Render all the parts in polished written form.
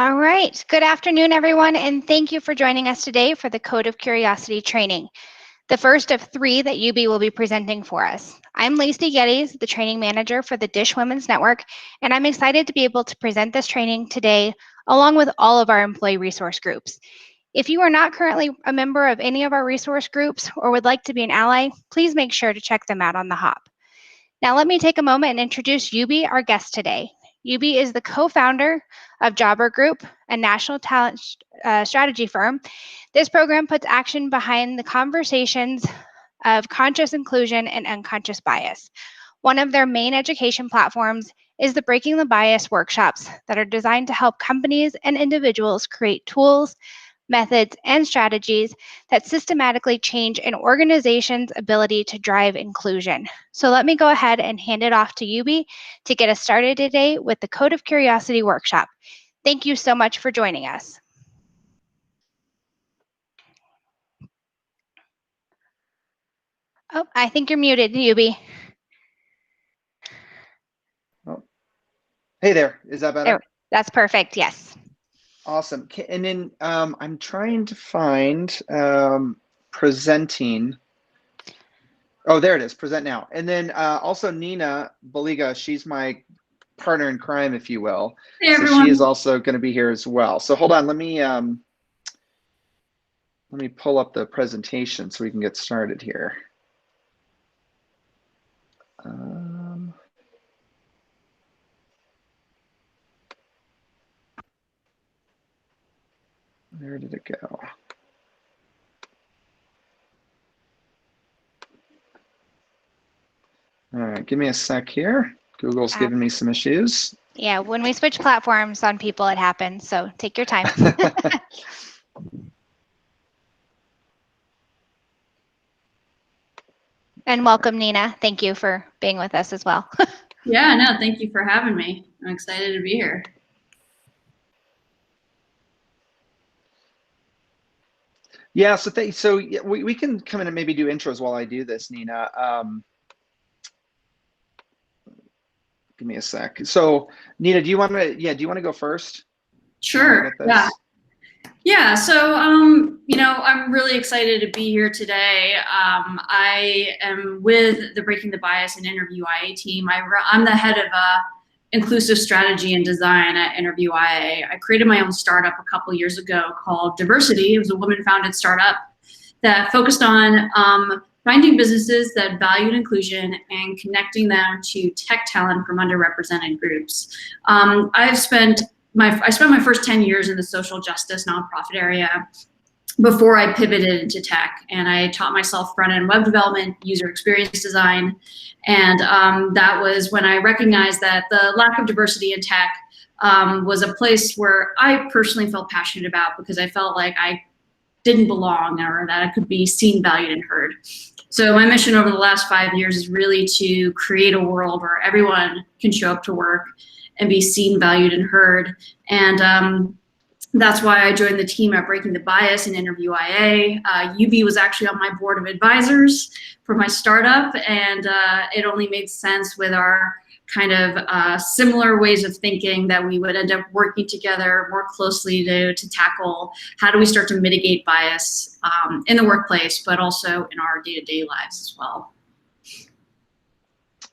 All right. Good afternoon, everyone, and thank you for joining us today for the Code of Curiosity training, the first of 3 that UB will be presenting for us. I'm Lacey Geddes, the training manager for the DISH Women's Network, and I'm excited to be able to present this training today along with all of our employee resource groups. If you are not currently a member of any of our resource groups or would like to be an ally, please make sure to check them out on the hop. Now, let me take a moment and introduce UB, our guest today. UB is the co-founder of Jobber Group, a national talent strategy firm. This program puts action behind the conversations of conscious inclusion and unconscious bias. One of their main education platforms is the Breaking the Bias workshops that are designed to help companies and individuals create tools, methods, and strategies that systematically change an organization's ability to drive inclusion. So let me go ahead and hand it off to UB to get us started today with the Code of Curiosity workshop. Thank you so much for joining us. Oh, I think you're muted, UB. Oh. Hey there, is that better? That's perfect, yes. Awesome. And then I'm trying to find presenting. Oh, there it is, present now. And then also Nina Baliga, she's my partner in crime, if you will. Hey, so everyone. she is also going to be here as well. So hold on, let me pull up the presentation so we can get started here. Where did it go? All right, give me a sec here. Google's giving me some issues. Yeah, when we switch platforms on people, it happens. So take your time. And welcome, Nina. Thank you for being with us as well. Yeah, no, thank you for having me. I'm excited to be here. Yeah, so we can come in and maybe do intros while I do this, Nina. Give me a sec. So Nina, do you want to go first? Sure. Yeah. So I'm really excited to be here today. I am with the Breaking the Bias and Interview IA team. I'm the head of inclusive strategy and design at Interview IA. I created my own startup a couple years ago called Diversity. It was a woman-founded startup that focused on finding businesses that valued inclusion and connecting them to tech talent from underrepresented groups. I spent my first 10 years in the social justice nonprofit area before I pivoted into tech, and I taught myself front-end web development, user experience design, and that was when I recognized that the lack of diversity in tech was a place where I personally felt passionate about because I felt like I didn't belong or that I could be seen, valued, and heard. So my mission over the last 5 years is really to create a world where everyone can show up to work and be seen, valued, and heard. And that's why I joined the team at Breaking the Bias and Interview IA. UB was actually on my board of advisors for my startup, and it only made sense with our kind of similar ways of thinking that we would end up working together more closely to tackle how do we start to mitigate bias in the workplace, but also in our day-to-day lives as well.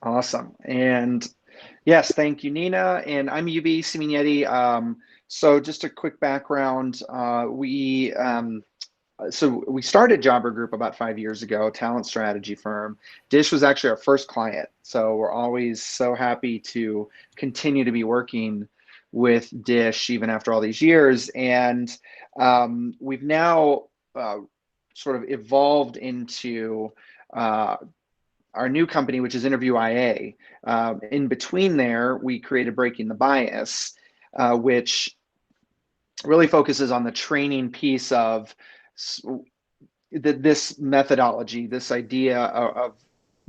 Awesome. And yes, thank you, Nina. And I'm UB Ciminieri. So just a quick background, we started Jobber Group about 5 years ago, a talent strategy firm. DISH was actually our first client. So we're always so happy to continue to be working with DISH even after all these years. And we've now sort of evolved into our new company, which is Interview IA. In between there, we created Breaking the Bias, which really focuses on the training piece of this methodology, this idea of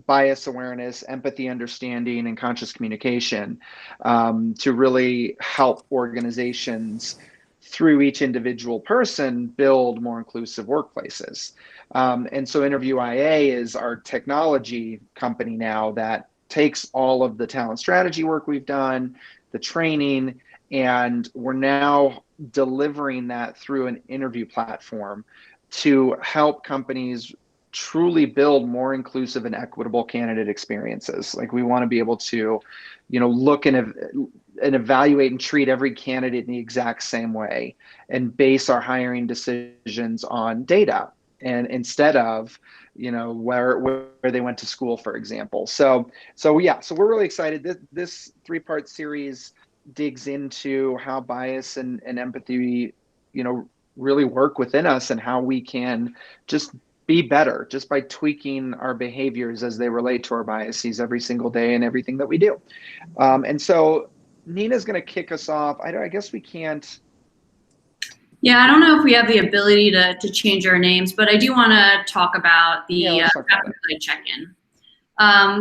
bias awareness, empathy, understanding, and conscious communication to really help organizations through each individual person build more inclusive workplaces. And so Interview IA is our technology company now that takes all of the talent strategy work we've done, the training, And we're now delivering that through an interview platform to help companies truly build more inclusive and equitable candidate experiences. Like, we want to be able to, look and evaluate and treat every candidate in the exact same way, and base our hiring decisions on data, and instead of, where they went to school, for example. So we're really excited. This three-part series digs into how bias and empathy, really work within us, and how we can just be better just by tweaking our behaviors as they relate to our biases every single day and everything that we do. And so Nina's going to kick us off. I guess we can't. Yeah, I don't know if we have the ability to change our names, but I do want to talk about the traffic light check-in.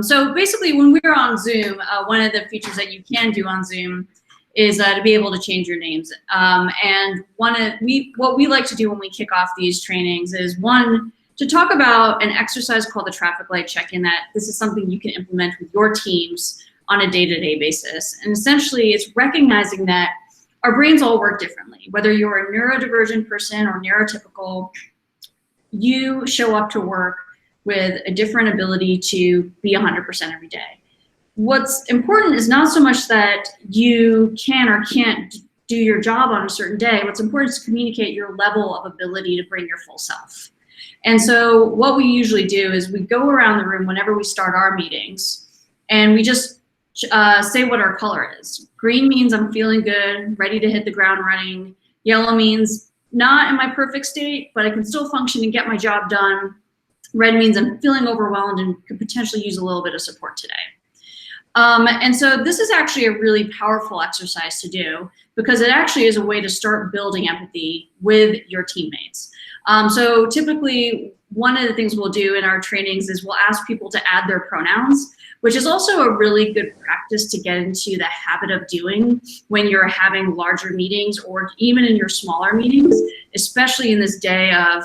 So basically, when we're on Zoom, one of the features that you can do on Zoom is to be able to change your names. And what we like to do when we kick off these trainings is, one, to talk about an exercise called the traffic light check-in, that this is something you can implement with your teams on a day-to-day basis. And essentially, it's recognizing that our brains all work differently. Whether you're a neurodivergent person or neurotypical, you show up to work with a different ability to be 100% every day. What's important is not so much that you can or can't do your job on a certain day. What's important is to communicate your level of ability to bring your full self. And so what we usually do is we go around the room whenever we start our meetings, and we just say what our color is. Green means I'm feeling good, ready to hit the ground running. Yellow means not in my perfect state, but I can still function and get my job done. Red means I'm feeling overwhelmed and could potentially use a little bit of support today. And so this is actually a really powerful exercise to do, because it actually is a way to start building empathy with your teammates. So typically, one of the things we'll do in our trainings is we'll ask people to add their pronouns, which is also a really good practice to get into the habit of doing when you're having larger meetings, or even in your smaller meetings, especially in this day of,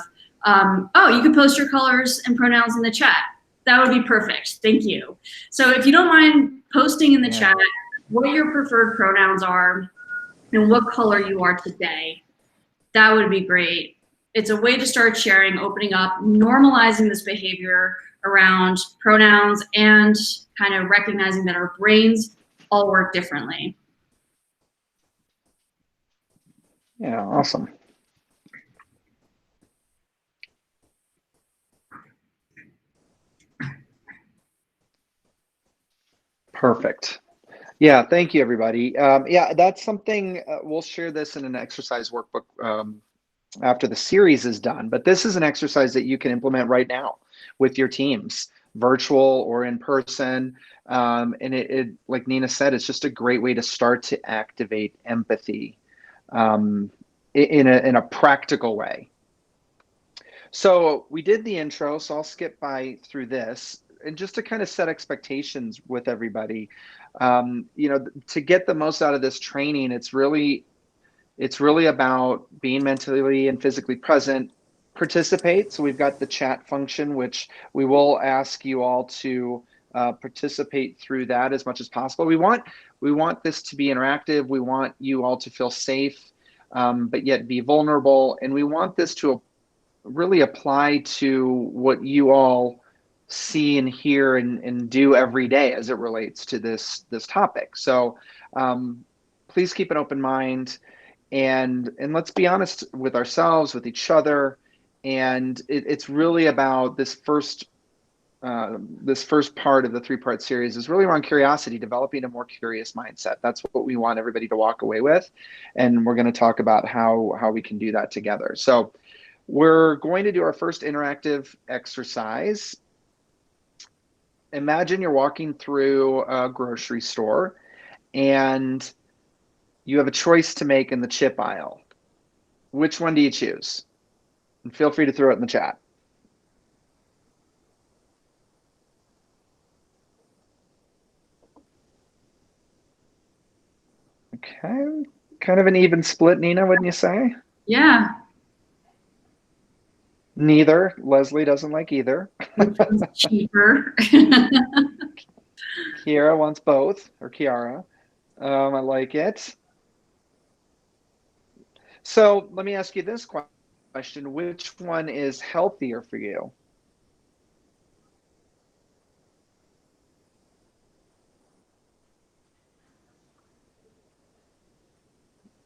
oh, you can post your colors and pronouns in the chat. That would be perfect. Thank you. So if you don't mind posting in the chat what your preferred pronouns are and what color you are today, that would be great. It's a way to start sharing, opening up, normalizing this behavior around pronouns, and kind of recognizing that our brains all work differently. Yeah, awesome. Perfect. Yeah, thank you, everybody. Yeah, that's something, we'll share this in an exercise workbook after the series is done, but this is an exercise that you can implement right now with your teams, virtual or in person. And it, like Nina said, it's just a great way to start to activate empathy in a practical way. So we did the intro, so I'll skip through this. And just to kind of set expectations with everybody, to get the most out of this training, it's really about being mentally and physically present, participate. So we've got the chat function, which we will ask you all to participate through that as much as possible. We want this to be interactive. We want you all to feel safe, but yet be vulnerable. And we want this to really apply to what you all see and hear and do every day as it relates to this topic. So please keep an open mind, and let's be honest with ourselves, with each other. And it's really about this first part of the three-part series is really around curiosity, developing a more curious mindset. That's what we want everybody to walk away with, and we're going to talk about how we can do that together. So we're going to do our first interactive exercise. Imagine you're walking through a grocery store and you have a choice to make in the chip aisle. Which one do you choose? And feel free to throw it in the chat. Okay, kind of an even split, Nina, wouldn't you say? Yeah. Neither. Leslie doesn't like either. Which one's cheaper? Kiara wants both, or Kiara. I like it. So let me ask you this question. Which one is healthier for you?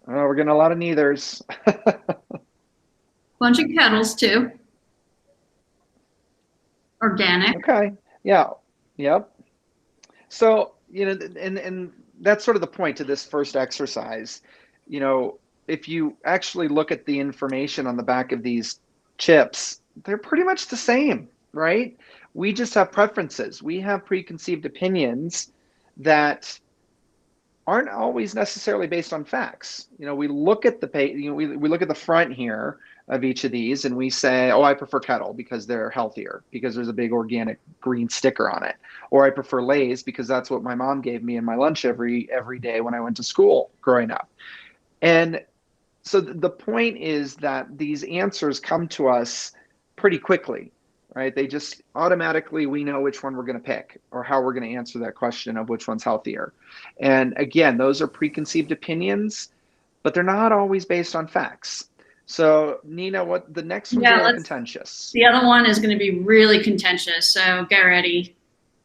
Oh, we're getting a lot of neithers. Bunch of kettles too. Organic. Okay. Yeah. Yep. So, and that's sort of the point to this first exercise. If you actually look at the information on the back of these chips, they're pretty much the same, right? We just have preferences. We have preconceived opinions that aren't always necessarily based on facts. We look at the we look at the front here of each of these and we say, oh, I prefer kettle because they're healthier, because there's a big organic green sticker on it. Or I prefer Lay's because that's what my mom gave me in my lunch every day when I went to school growing up. And so the point is that these answers come to us pretty quickly, right? They just automatically, we know which one we're going to pick or how we're going to answer that question of which one's healthier. And again, those are preconceived opinions, but they're not always based on facts. So Nina, what the next one's really contentious. The other one is going to be really contentious. So get ready.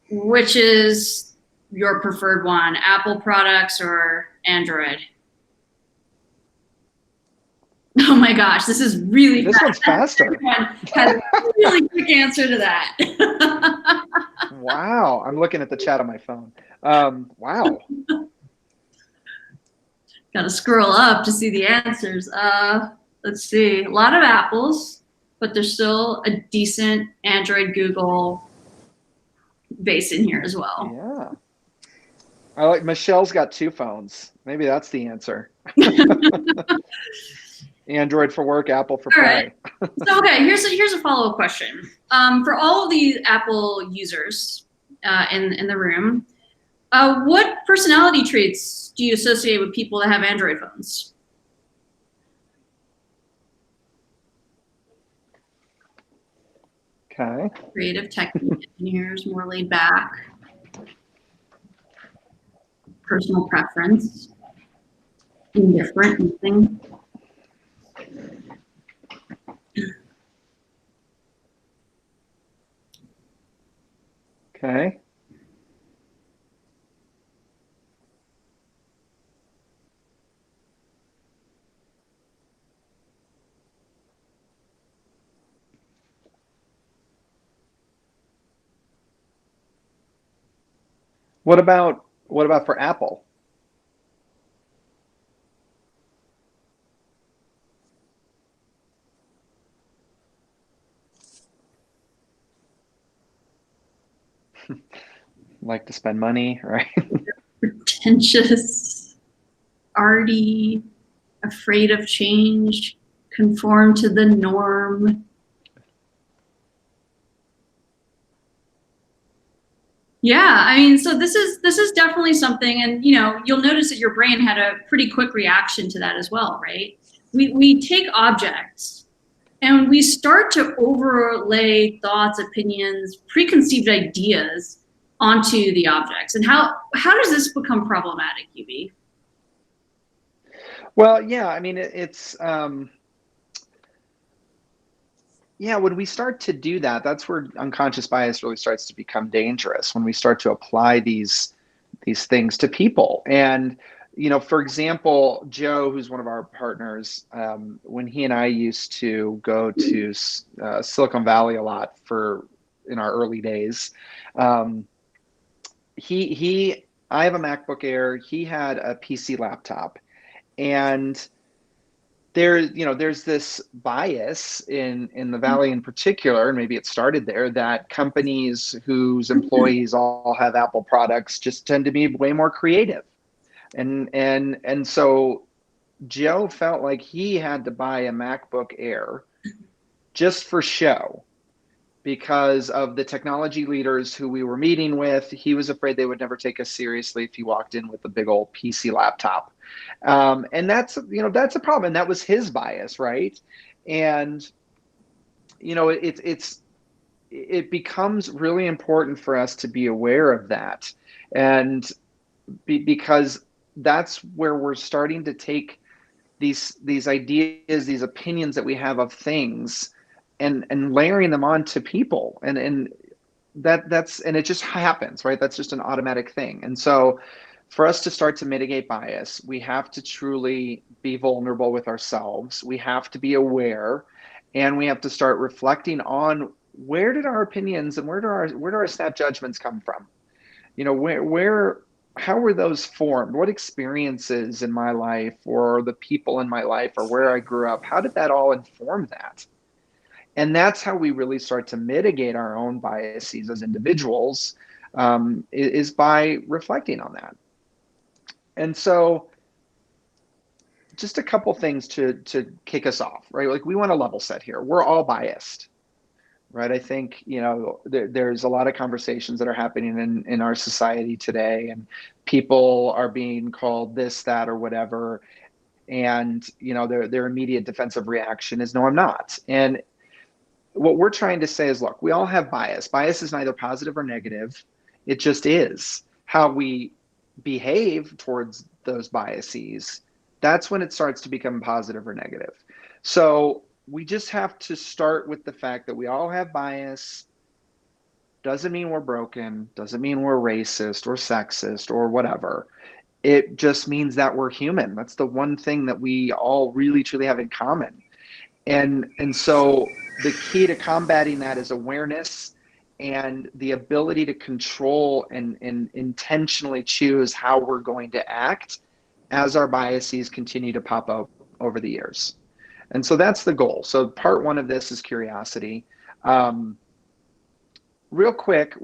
Which is your preferred one, Apple products or Android? Oh my gosh, this is really this fast. One's faster. Everyone has a really quick answer to that. Wow, I'm looking at the chat on my phone. Wow. Got to scroll up to see the answers. Let's see, a lot of apples, but there's still a decent Android Google base in here as well. Yeah. I like Michelle's got 2 phones. Maybe that's the answer. Android for work, Apple for play. Right. So, okay, here's a follow-up question. For all of the Apple users in the room, what personality traits do you associate with people that have Android phones? Okay. Creative tech engineers, more laid back. Personal preference. Indifferent, nothing. Okay. What about for Apple? Like to spend money, right? Pretentious, arty, afraid of change, conform to the norm. Yeah, I mean, so this is definitely something, and you'll notice that your brain had a pretty quick reaction to that as well, right? We take objects and we start to overlay thoughts, opinions, preconceived ideas onto the objects. And how does this become problematic, UB? Well, yeah, I mean, it's yeah, when we start to do that, that's where unconscious bias really starts to become dangerous, when we start to apply these things to people. And for example, Joe, who's one of our partners, when he and I used to go to Silicon Valley a lot in our early days, I have a MacBook Air. He had a PC laptop, and there's this bias in the Valley in particular, and maybe it started there, that companies whose employees all have Apple products just tend to be way more creative. And so Joe felt like he had to buy a MacBook Air just for show because of the technology leaders who we were meeting with. He was afraid they would never take us seriously if he walked in with a big old PC laptop. And that's a problem. And that was his bias, right? And, it becomes really important for us to be aware of that. And because that's where we're starting to take these ideas, these opinions that we have of things, and layering them onto people, and that's and it just happens, right? That's just an automatic thing. And so for us to start to mitigate bias, we have to truly be vulnerable with ourselves. We have to be aware, and we have to start reflecting on where did our opinions and where do our snap judgments come from? You know, where how were those formed? What experiences in my life or the people in my life or where I grew up, how did that all inform that? And that's how we really start to mitigate our own biases as individuals, is by reflecting on that. And so just a couple things to kick us off, right? Like, we want to level set here. We're all biased, right? I think, you know, there's a lot of conversations that are happening in our society today, and people are being called this, that, or whatever. And, you know, their immediate defensive reaction is, no, I'm not. And what we're trying to say is, look, we all have bias. Bias is neither positive or negative. It just is. How we behave towards those biases, that's when it starts to become positive or negative. So we just have to start with the fact that we all have bias. Doesn't mean we're broken, doesn't mean we're racist or sexist or whatever. It just means that we're human. That's the one thing that we all really truly have in common. And so the key to combating that is awareness and the ability to control and intentionally choose how we're going to act as our biases continue to pop up over the years. And so that's the goal. So part one of this is curiosity. Real quick,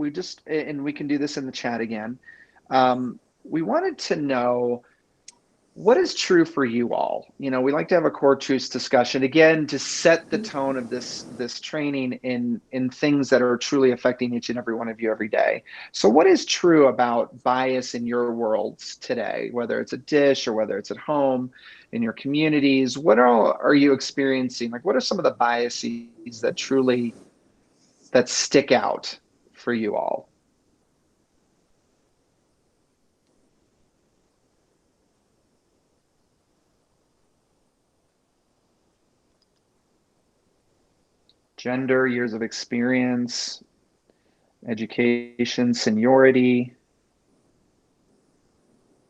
and we can do this in the chat again. We wanted to know, what is true for you all? You know, we like to have a core truths discussion, again, to set the tone of this training in things that are truly affecting each and every one of you every day. So what is true about bias in your worlds today, whether it's a dish or whether it's at home, in your communities? What all are you experiencing? Like, what are some of the biases that stick out for you all? Gender, years of experience, education, seniority.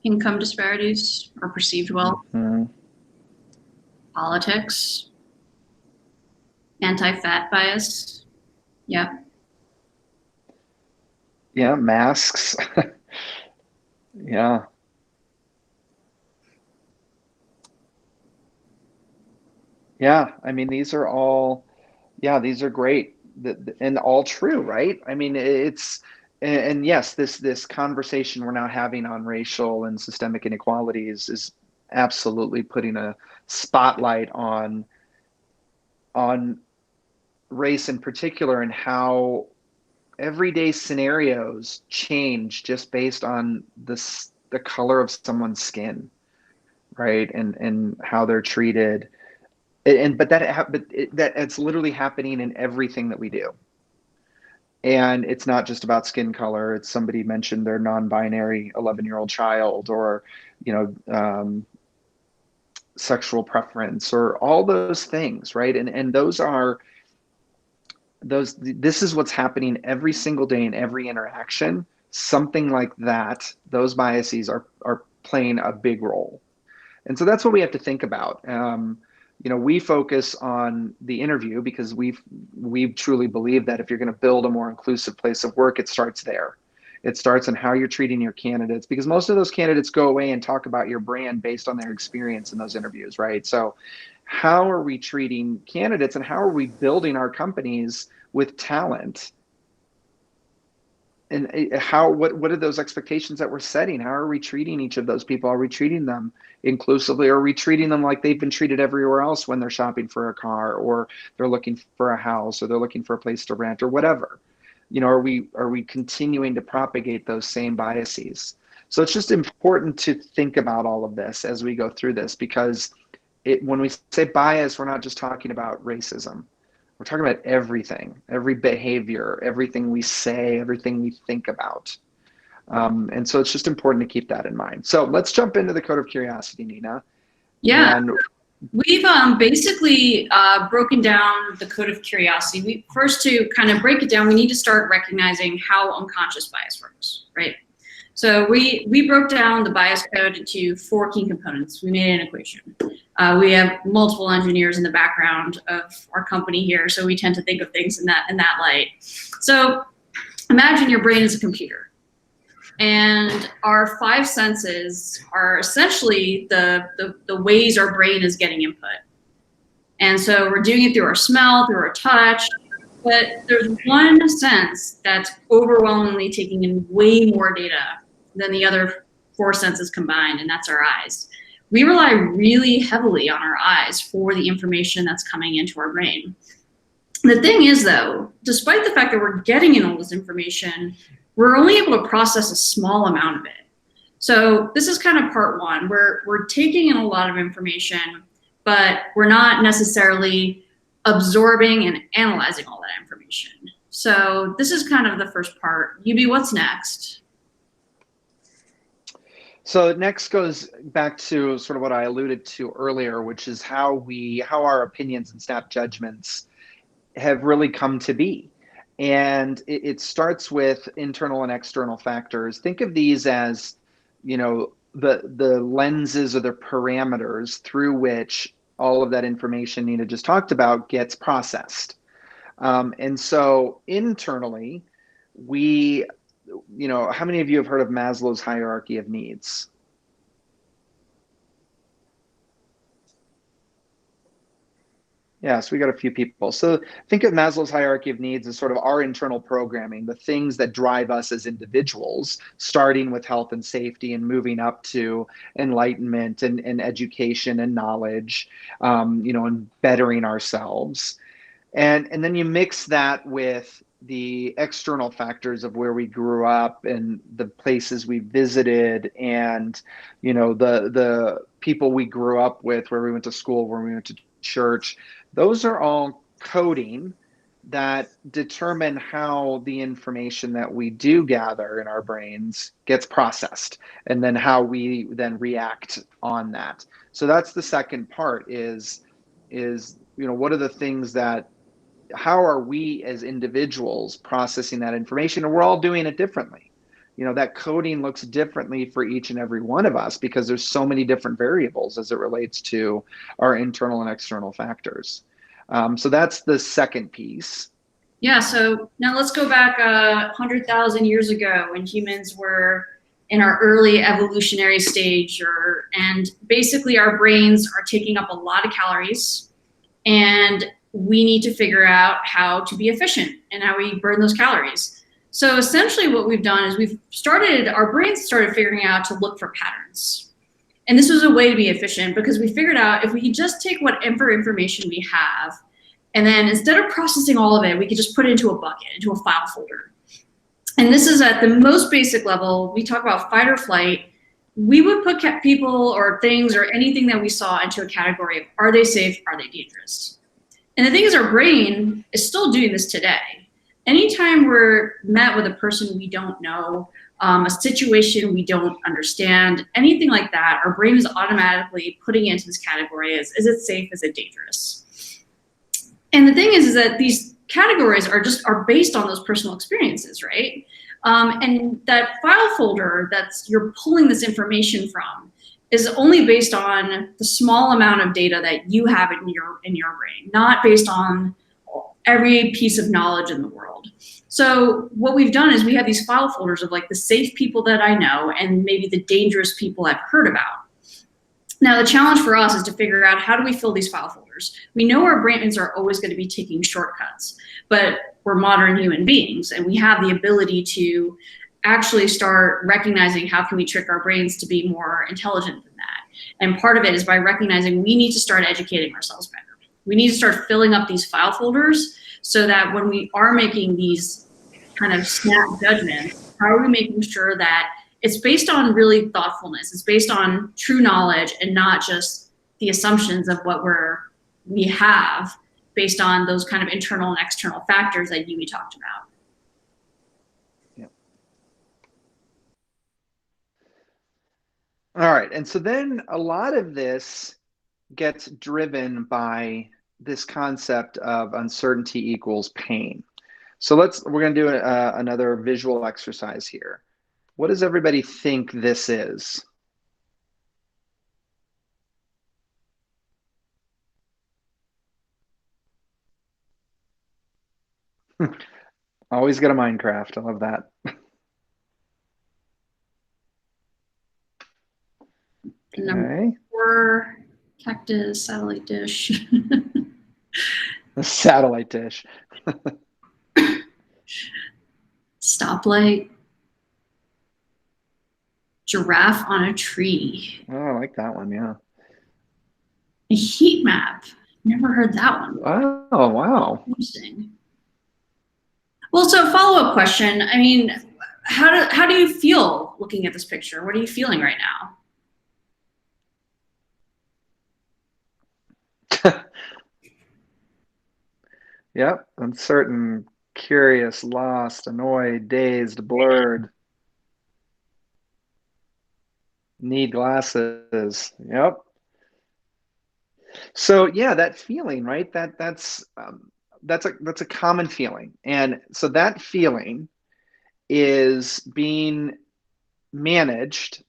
Income disparities or perceived wealth. Mm-hmm. Politics. Anti-fat bias. Yeah. Yeah, masks. Yeah. Yeah, I mean, these are all, yeah, these are great and all true, right? I mean, and yes, this conversation we're now having on racial and systemic inequalities is absolutely putting a spotlight on race in particular, and how everyday scenarios change just based on the color of someone's skin, right? And how they're treated. But it's literally happening in everything that we do. And it's not just about skin color. It's, somebody mentioned their non-binary 11-year-old child, or, you know, sexual preference, or all those things, right? And this is what's happening every single day in every interaction. Something like that, those biases are playing a big role. And so that's what we have to think about. You know, we focus on the interview because we truly believe that if you're going to build a more inclusive place of work, it starts there. It starts in how you're treating your candidates, because most of those candidates go away and talk about your brand based on their experience in those interviews, right? So how are we treating candidates, and how are we building our companies with talent? And what are those expectations that we're setting? How are we treating each of those people? Are we treating them inclusively? Or are we treating them like they've been treated everywhere else when they're shopping for a car, or they're looking for a house, or they're looking for a place to rent, or whatever? You know, are we continuing to propagate those same biases? So it's just important to think about all of this as we go through this, because when we say bias, we're not just talking about racism. We're talking about everything, every behavior, everything we say, everything we think about. And so it's just important to keep that in mind. So let's jump into the code of curiosity, Nina. Yeah. And We've basically broken down the code of curiosity. First, to kind of break it down, we need to start recognizing how unconscious bias works, right? So we broke down the bias code into 4 key components. We made an equation. We have multiple engineers in the background of our company here, so we tend to think of things in that light. So imagine your brain is a computer, and our 5 senses are essentially the ways our brain is getting input. And so we're doing it through our smell, through our touch, but there's one sense that's overwhelmingly taking in way more data than the other 4 senses combined, and that's our eyes. We rely really heavily on our eyes for the information that's coming into our brain. The thing is, though, despite the fact that we're getting in all this information, we're only able to process a small amount of it. So this is kind of part 1. We're taking in a lot of information, but we're not necessarily absorbing and analyzing all that information. So this is kind of the first part. UB, what's next? So next goes back to sort of what I alluded to earlier, which is how our opinions and snap judgments have really come to be. And it starts with internal and external factors. Think of these as, the lenses or the parameters through which all of that information Nina just talked about gets processed. And so internally, how many of you have heard of Maslow's hierarchy of needs? Yes, we got a few people. So think of Maslow's hierarchy of needs as sort of our internal programming, the things that drive us as individuals, starting with health and safety and moving up to enlightenment and education and knowledge, and bettering ourselves. And then you mix that with the external factors of where we grew up and the places we visited and, the people we grew up with, where we went to school, where we went to church. Those are all coding that determine how the information that we do gather in our brains gets processed, and then how we then react on that. So that's the second part is what are the things how are we as individuals processing that information? And we're all doing it differently. That coding looks differently for each and every one of us because there's so many different variables as it relates to our internal and external factors. So that's the second piece. Yeah, so now let's go back 100,000 years ago when humans were in our early evolutionary stage, and basically our brains are taking up a lot of calories, and we need to figure out how to be efficient and how we burn those calories. So essentially what we've done is our brains started figuring out to look for patterns. And this was a way to be efficient because we figured out if we could just take whatever information we have, and then instead of processing all of it, we could just put it into a bucket, into a file folder. And this is at the most basic level. We talk about fight or flight. We would put people or things or anything that we saw into a category of, are they safe, are they dangerous? And the thing is, our brain is still doing this today. Anytime we're met with a person we don't know, a situation we don't understand, anything like that, our brain is automatically putting it into this category as, is it safe, is it dangerous? And the thing is that these categories are based on those personal experiences, right? And that file folder you're pulling this information from is only based on the small amount of data that you have in your brain, not based on every piece of knowledge in the world. So what we've done is we have these file folders of like the safe people that I know and maybe the dangerous people I've heard about. Now the challenge for us is to figure out, how do we fill these file folders? We know our brains are always going to be taking shortcuts, but we're modern human beings and we have the ability to actually start recognizing how can we trick our brains to be more intelligent than that. And part of it is by recognizing we need to start educating ourselves better. We need to start filling up these file folders so that when we are making these kind of snap judgments, how are we making sure that it's based on really thoughtfulness, it's based on true knowledge and not just the assumptions of what we have based on those kind of internal and external factors that Yumi talked about. All right, and so then a lot of this gets driven by this concept of uncertainty equals pain. So we're going to do another visual exercise here. What does everybody think this is? Always get a Minecraft. I love that. Number 4, cactus, satellite dish. A satellite dish. Stoplight. Giraffe on a tree. Oh, I like that one, yeah. A heat map. Never heard that one before. Oh, wow. Interesting. Well, so follow-up question. I mean, how do you feel looking at this picture? What are you feeling right now? Yep, uncertain, curious, lost, annoyed, dazed, blurred. Need glasses. Yep. So yeah, that feeling, right? That's a common feeling, and so that feeling is being managed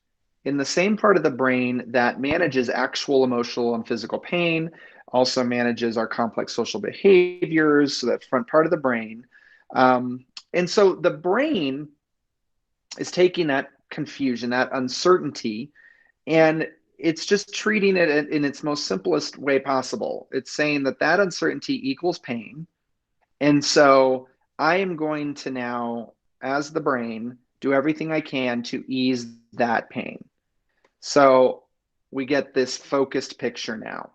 in the same part of the brain that manages actual emotional and physical pain, also manages our complex social behaviors, so that front part of the brain. And so the brain is taking that confusion, that uncertainty, and it's just treating it in its most simplest way possible. It's saying that that uncertainty equals pain. And so I am going to now, as the brain, do everything I can to ease that pain. So we get this focused picture now.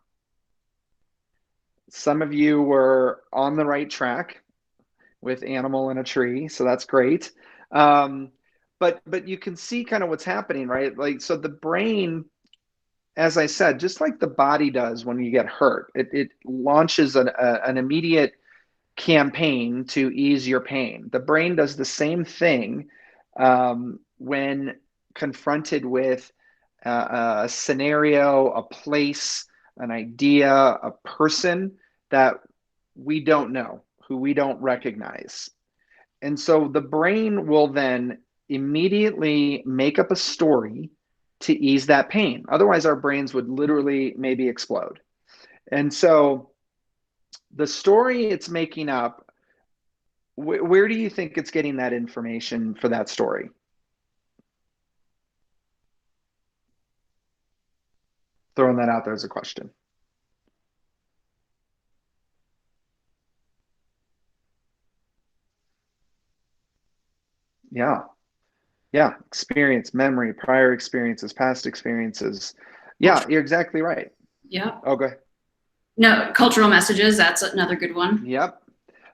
Some of you were on the right track with animal in a tree, so that's great. But you can see kind of what's happening, right? Like, so the brain, as I said, just like the body does when you get hurt, it launches an immediate campaign to ease your pain. The brain does the same thing when confronted with a scenario, a place, an idea, a person that we don't know, who we don't recognize. And so the brain will then immediately make up a story to ease that pain. Otherwise, our brains would literally maybe explode. And so the story it's making up, where do you think it's getting that information for that story? Throwing that out there as a question. Yeah. Yeah. Experience, memory, prior experiences, past experiences. Yeah, you're exactly right. Yep. Oh, go ahead. No, cultural messages, that's another good one. Yep.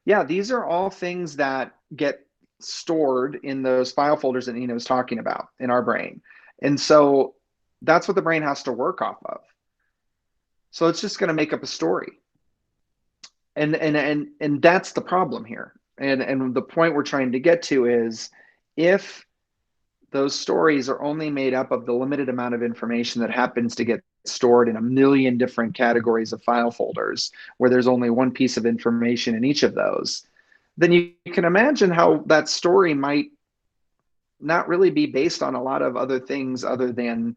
Yeah, these are all things that get stored in those file folders that Nina was talking about in our brain. And so that's what the brain has to work off of. So it's just going to make up a story. And that's the problem here. And the point we're trying to get to is, if those stories are only made up of the limited amount of information that happens to get stored in a million different categories of file folders, where there's only one piece of information in each of those, then you can imagine how that story might not really be based on a lot of other things other than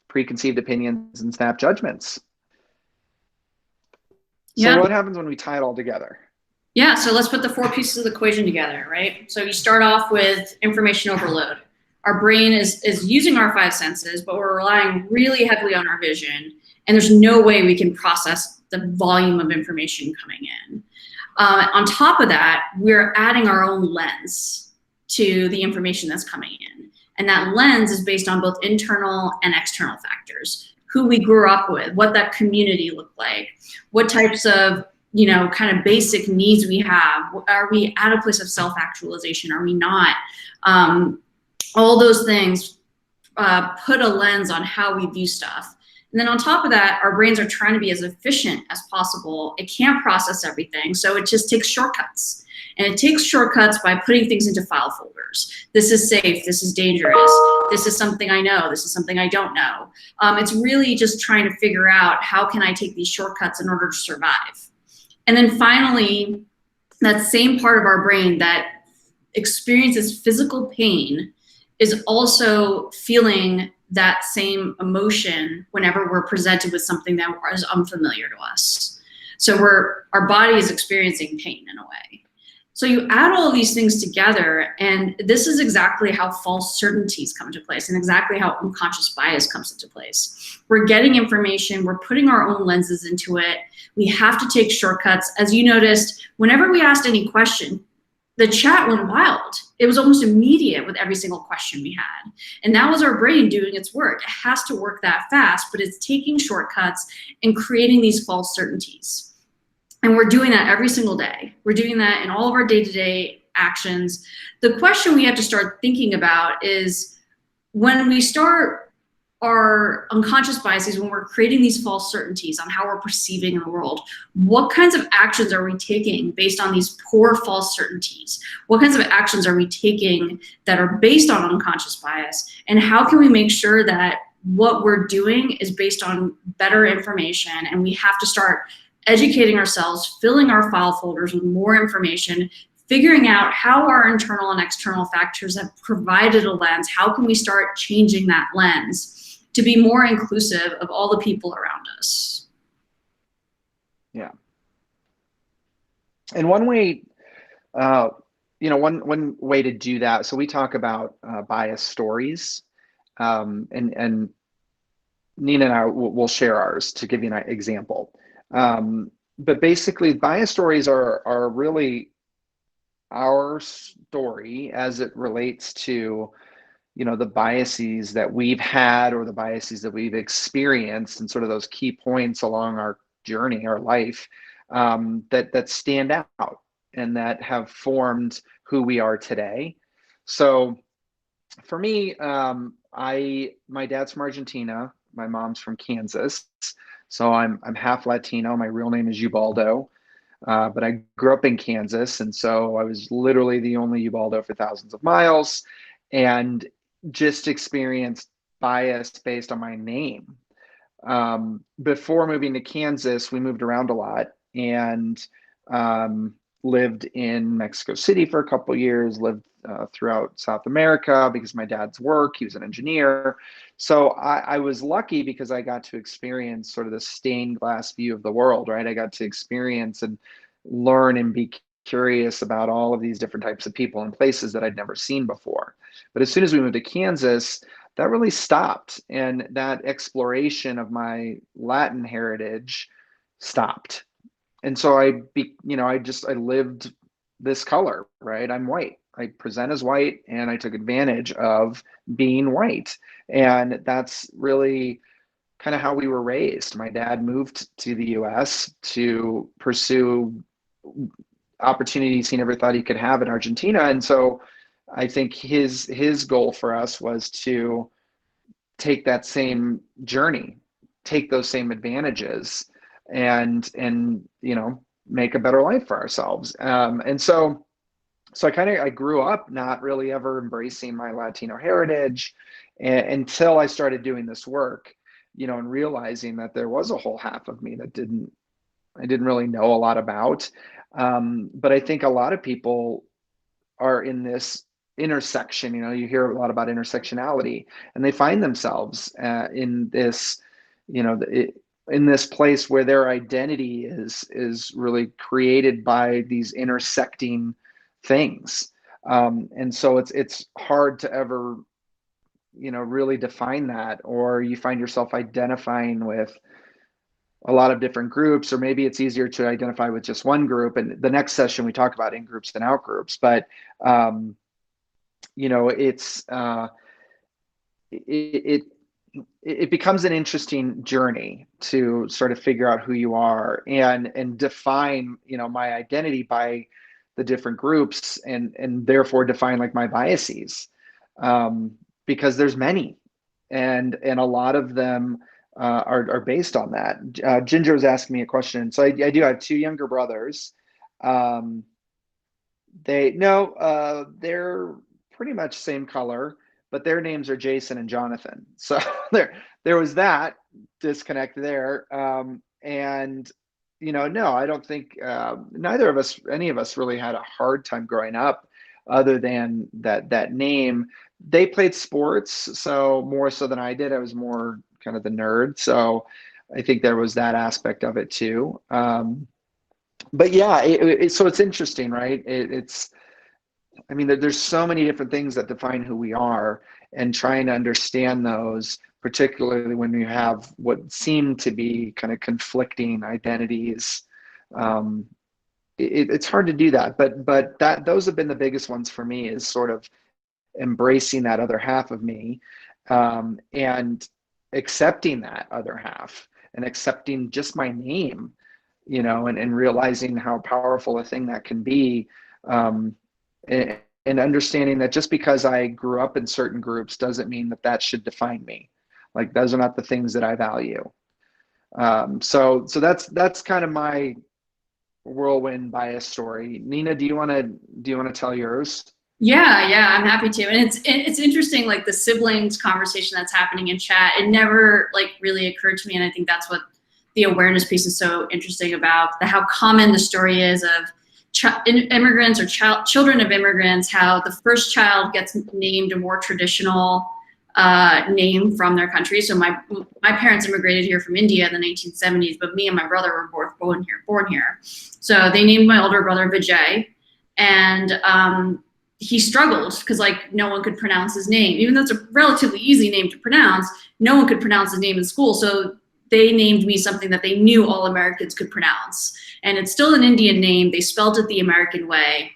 preconceived opinions and snap judgments. Yeah. So what happens when we tie it all together? Yeah, so let's put the 4 pieces of the equation together, right? So you start off with information overload. Our brain is using our 5 senses, but we're relying really heavily on our vision, and there's no way we can process the volume of information coming in. On top of that, we're adding our own lens to the information that's coming in. And that lens is based on both internal and external factors. Who we grew up with, what that community looked like, what types of kind of basic needs we have. Are we at a place of self-actualization? Are we not? All those things put a lens on how we view stuff. And then on top of that, our brains are trying to be as efficient as possible. It can't process everything, so it just takes shortcuts. And it takes shortcuts by putting things into file folders. This is safe, this is dangerous, this is something I know, this is something I don't know. It's really just trying to figure out how can I take these shortcuts in order to survive. And then finally, that same part of our brain that experiences physical pain is also feeling that same emotion whenever we're presented with something that is unfamiliar to us. So our body is experiencing pain in a way. So you add all of these things together, and this is exactly how false certainties come into place and exactly how unconscious bias comes into place. We're getting information, we're putting our own lenses into it. We have to take shortcuts. As you noticed, whenever we asked any question, the chat went wild. It was almost immediate with every single question we had. And that was our brain doing its work. It has to work that fast, but it's taking shortcuts and creating these false certainties. And we're doing that every single day. We're doing that in all of our day-to-day actions. The question we have to start thinking about is when we start our unconscious biases, when we're creating these false certainties on how we're perceiving the world, what kinds of actions are we taking based on these poor false certainties? What kinds of actions are we taking that are based on unconscious bias? And how can we make sure that what we're doing is based on better information? And we have to start educating ourselves, filling our file folders with more information, figuring out how our internal and external factors have provided a lens. How can we start changing that lens to be more inclusive of all the people around us? Yeah. And one way, one way to do that. So we talk about bias stories, and Nina and I will share ours to give you an example. But basically, bias stories are really our story as it relates to the biases that we've had or the biases that we've experienced, and sort of those key points along our journey, our life, that stand out and that have formed who we are today. So for me, my dad's from Argentina, my mom's from Kansas, so I'm half Latino. My real name is Ubaldo. But I grew up in Kansas, and so I was literally the only Ubaldo for thousands of miles, and just experienced bias based on my name. Before moving to Kansas, we moved around a lot, and lived in Mexico City for a couple of years, lived throughout South America because my dad's work, he was an engineer. So I was lucky because I got to experience sort of the stained glass view of the world, right? I got to experience and learn and be curious about all of these different types of people and places that I'd never seen before. But as soon as we moved to Kansas, that really stopped, and that exploration of my Latin heritage stopped. And so I lived this color, right? I'm white. I present as white, and I took advantage of being white. And that's really kind of how we were raised. My dad moved to the US to pursue opportunities he never thought he could have in Argentina. And so I think his goal for us was to take that same journey, take those same advantages, and make a better life for ourselves. And so I grew up not really ever embracing my Latino heritage until I started doing this work, and realizing that there was a whole half of me that I didn't really know a lot about. But I think a lot of people are in this intersection. You hear a lot about intersectionality, and they find themselves in this, in this place where their identity is really created by these intersecting things. And so it's hard to ever, really define that, or you find yourself identifying with a lot of different groups, or maybe it's easier to identify with just one group. And the next session we talk about in groups and out groups, but it becomes an interesting journey to sort of figure out who you are and define, my identity by the different groups, and therefore define like my biases, because there's many, and a lot of them are based on that. Ginger was asking me a question. So I do have two younger brothers. They're pretty much same color, but their names are Jason and Jonathan. So there was that disconnect there. And no, I don't think any of us really had a hard time growing up, other than that name. They played sports, so more so than I did. I was more kind of the nerd, so I think there was that aspect of it too. But yeah, so it's interesting, right? I mean, there's so many different things that define who we are, and trying to understand those, particularly when you have what seem to be kind of conflicting identities. It's hard to do that, but those have been the biggest ones for me, is sort of embracing that other half of me, and accepting that other half, and accepting just my name, and realizing how powerful a thing that can be. And understanding that just because I grew up in certain groups doesn't mean that should define me. Like, those are not the things that I value. So that's kind of my whirlwind bias story. Nina, do you want to tell yours? Yeah, I'm happy to. And it's interesting, like the siblings conversation that's happening in chat. It never like really occurred to me, and I think that's what the awareness piece is so interesting about, how common the story is of immigrants or children of immigrants, how the first child gets named a more traditional name from their country. So my parents immigrated here from India in the 1970s, but me and my brother were both born here. So they named my older brother Vijay, and he struggled because like no one could pronounce his name, even though it's a relatively easy name to pronounce. No one could pronounce his name in school, so they named me something that they knew all Americans could pronounce. And it's still an Indian name. They spelled it the American way,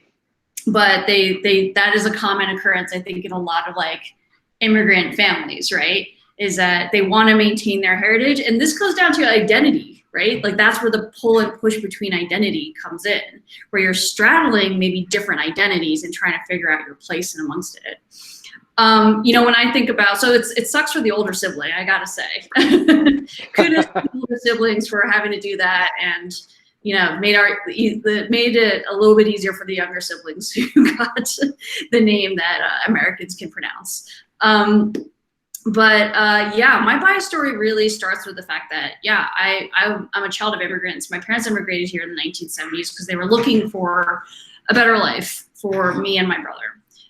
but that is a common occurrence, I think, in a lot of like immigrant families, right? Is that they want to maintain their heritage. And this goes down to identity, right? Like that's where the pull and push between identity comes in, where you're straddling maybe different identities and trying to figure out your place in amongst it. When I think about, so it sucks for the older sibling, I gotta say. Kudos to the older siblings for having to do that, and made it a little bit easier for the younger siblings who got the name that Americans can pronounce. My bias story really starts with the fact that, I'm a child of immigrants. My parents immigrated here in the 1970s because they were looking for a better life for me and my brother.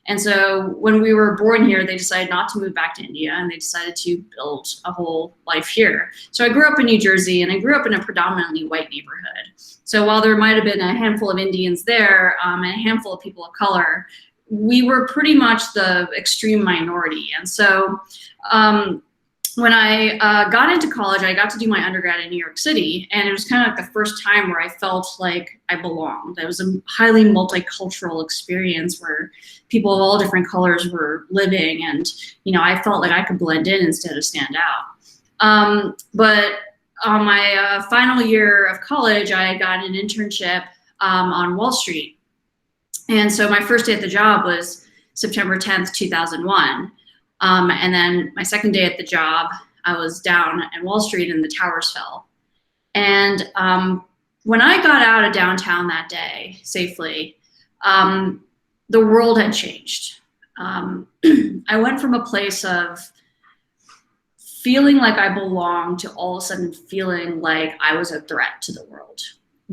And so when we were born here, they decided not to move back to India, and they decided to build a whole life here. So I grew up in New Jersey, and I grew up in a predominantly white neighborhood. So while there might have been a handful of Indians there, and a handful of people of color, we were pretty much the extreme minority. And so when I got into college, I got to do my undergrad in New York City, and it was kind of like the first time where I felt like I belonged. It was a highly multicultural experience where people of all different colors were living, and I felt like I could blend in instead of stand out. But on my final year of college, I got an internship on Wall Street. And so my first day at the job was September 10th, 2001. And then my second day at the job, I was down at Wall Street and the towers fell. And when I got out of downtown that day safely, the world had changed. I went from a place of feeling like I belonged to all of a sudden feeling like I was a threat to the world.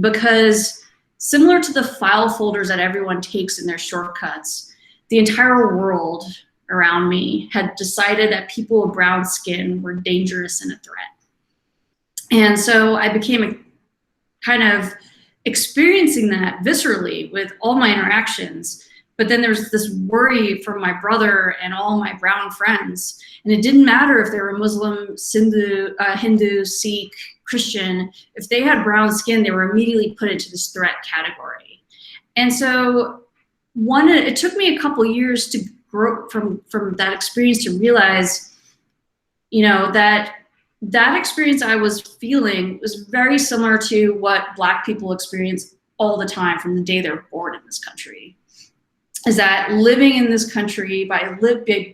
Because similar to the file folders that everyone takes in their shortcuts, the entire world around me had decided that people with brown skin were dangerous and a threat. And so I became kind of experiencing that viscerally with all my interactions. But then there's this worry from my brother and all my brown friends. And it didn't matter if they were Muslim, Hindu, Sikh, Christian. If they had brown skin, they were immediately put into this threat category. And so it took me a couple years to grow from that experience to realize, that experience I was feeling was very similar to what Black people experience all the time from the day they're born in this country. is that living in this country, by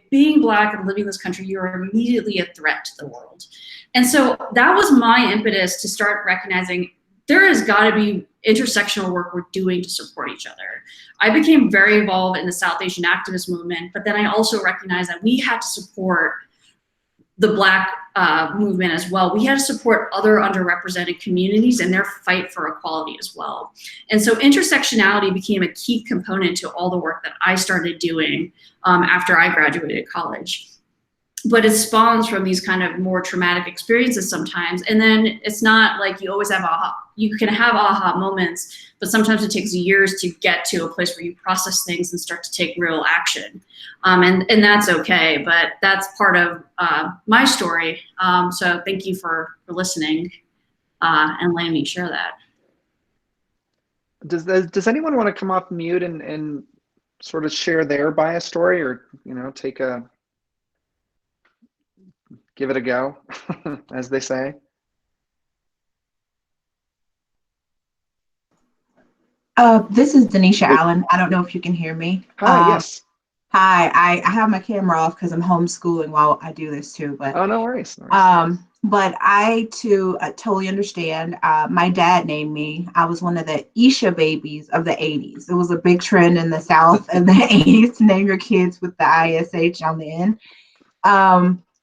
being Black and living in this country, you're immediately a threat to the world. And so that was my impetus to start recognizing there has got to be intersectional work we're doing to support each other. I became very involved in the South Asian activist movement, but then I also recognized that we had to support the Black movement as well. We had to support other underrepresented communities in their fight for equality as well. And so intersectionality became a key component to all the work that I started doing after I graduated college. But it spawns from these kind of more traumatic experiences sometimes. And then it's not like you always have you can have aha moments, but sometimes it takes years to get to a place where you process things and start to take real action. And that's okay, but that's part of my story. So thank you for listening and letting me share that. Does anyone want to come off mute and sort of share their bias story, or, you know, give it a go, as they say? This is Denisha Allen. I don't know if you can hear me. Hi, yes. Hi, I have my camera off because I'm homeschooling while I do this too. But oh, no worries. No worries. But I too totally understand. My dad named me. I was one of the Isha babies of the 80s. It was a big trend in the South in the 80s to name your kids with the ISH on the end.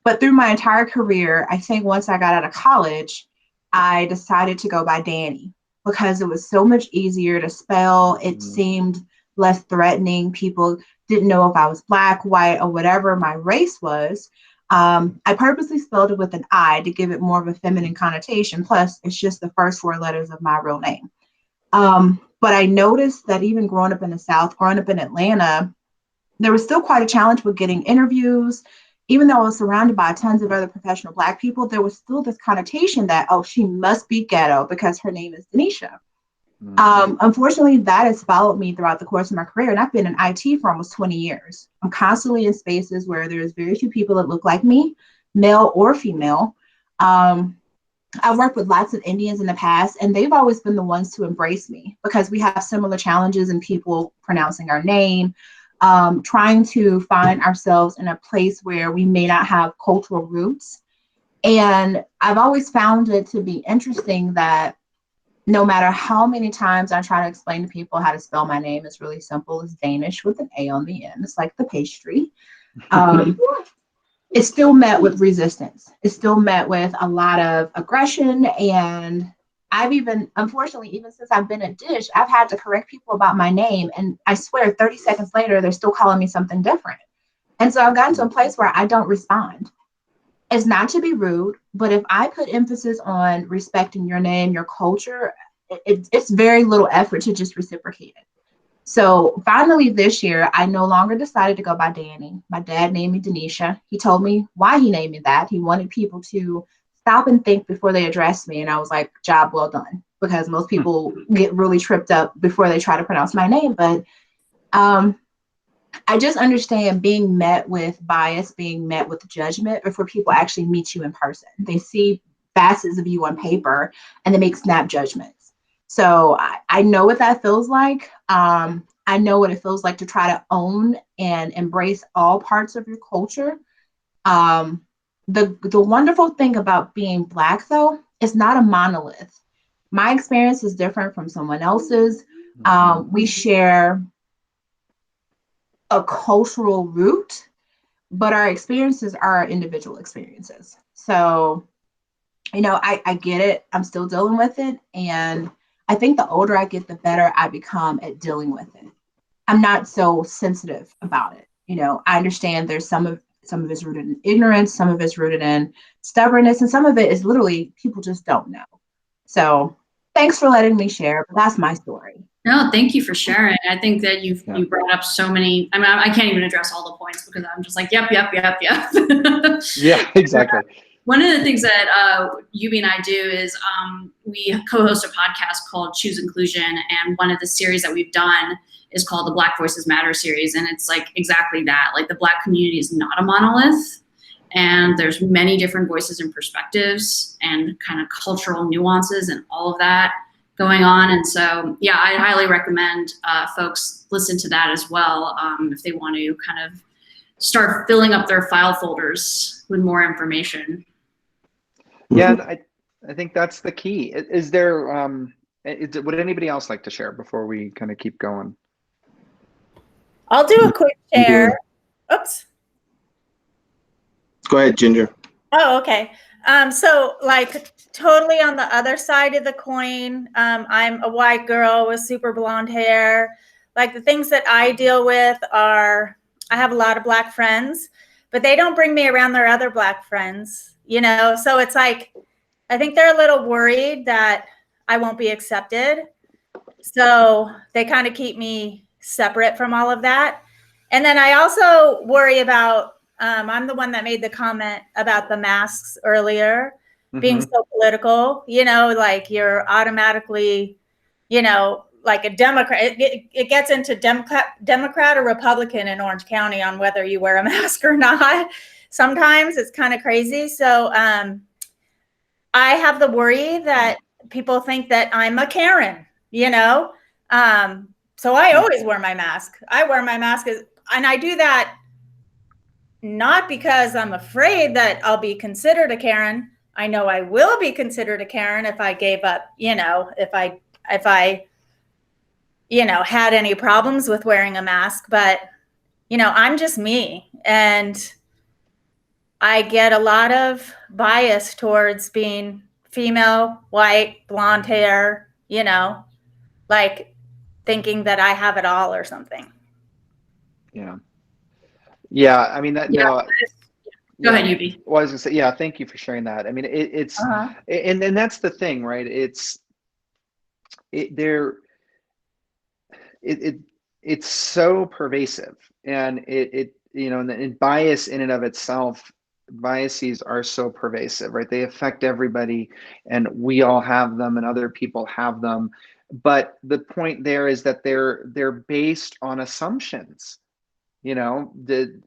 But through my entire career, I think once I got out of college, I decided to go by Danny because it was so much easier to spell. It seemed less threatening. People didn't know if I was Black, white, or whatever my race was. I purposely spelled it with an I to give it more of a feminine connotation. Plus, it's just the first 4 letters of my real name. But I noticed that even growing up in the South, growing up in Atlanta, there was still quite a challenge with getting interviews. Even though I was surrounded by tons of other professional Black people, there was still this connotation that, oh, she must be ghetto because her name is Denisha. Unfortunately, that has followed me throughout the course of my career, and I've been in IT for almost 20 years. I'm constantly in spaces where there's very few people that look like me, male or female. I've worked with lots of Indians in the past, and they've always been the ones to embrace me because we have similar challenges in people pronouncing our name, trying to find ourselves in a place where we may not have cultural roots. And I've always found it to be interesting that no matter how many times I try to explain to people how to spell my name, it's really simple. It's Danish with an A on the end. It's like the pastry. It's still met with resistance. It's still met with a lot of aggression. And I've even, unfortunately, even since I've been at Dish, I've had to correct people about my name. And I swear 30 seconds later, they're still calling me something different. And so I've gotten to a place where I don't respond. It's not to be rude, but if I put emphasis on respecting your name, your culture, it's very little effort to just reciprocate it. So finally this year, I no longer decided to go by Danny. My dad named me Denisha. He told me why he named me that. He wanted people to stop and think before they address me. And I was like, job well done, because most people get really tripped up before they try to pronounce my name. But I just understand being met with bias, being met with judgment before people actually meet you in person. They see facets of you on paper and they make snap judgments. So I know what that feels like. I know what it feels like to try to own and embrace all parts of your culture. The wonderful thing about being Black, though, is not a monolith. My experience is different from someone else's. We share a cultural root, but our experiences are our individual experiences. So, you know, I get it. I'm still dealing with it. And I think the older I get, the better I become at dealing with it. I'm not so sensitive about it. You know, I understand there's some of it's rooted in ignorance, some of it's rooted in stubbornness, and some of it is literally people just don't know. So thanks for letting me share, but that's my story. No, thank you for sharing. I think that you brought up so many, I mean, I can't even address all the points because I'm just like, yep. Yeah, exactly. One of the things that UB and I do is we co-host a podcast called Choose Inclusion. And one of the series that we've done is called the Black Voices Matter series. And it's like exactly that. Like the Black community is not a monolith. And there's many different voices and perspectives and kind of cultural nuances and all of that. going on. And so, yeah, I highly recommend folks listen to that as well if they want to kind of start filling up their file folders with more information. Yeah, and I think that's the key. Is there, would anybody else like to share before we kind of keep going? I'll do a quick share. Oops. Go ahead, Ginger. Oh, okay. So like totally on the other side of the coin, I'm a white girl with super blonde hair. Like the things that I deal with are, I have a lot of Black friends, but they don't bring me around their other Black friends, you know? So it's like, I think they're a little worried that I won't be accepted. So they kind of keep me separate from all of that. And then I also worry about, I'm the one that made the comment about the masks earlier, being so political, you know, like you're automatically, you know, like a Democrat. It gets into Democrat or Republican in Orange County on whether you wear a mask or not. Sometimes it's kind of crazy. So I have the worry that people think that I'm a Karen, you know? So I always wear my mask. I wear my mask and I do that not because I'm afraid that I'll be considered a Karen. I know I will be considered a Karen if I gave up, you know, if I, you know, had any problems with wearing a mask, but, you know, I'm just me. And I get a lot of bias towards being female, white, blonde hair, you know, like thinking that I have it all or something. Yeah. Yeah. I mean, that, Yeah. no. Go ahead, UB. Well, I was gonna say, yeah, thank you for sharing that. I mean, it's, and that's the thing, right? It's so pervasive, and you know, and bias in and of itself, biases are so pervasive, right? They affect everybody, and we all have them, and other people have them. But the point there is that they're based on assumptions. You know, the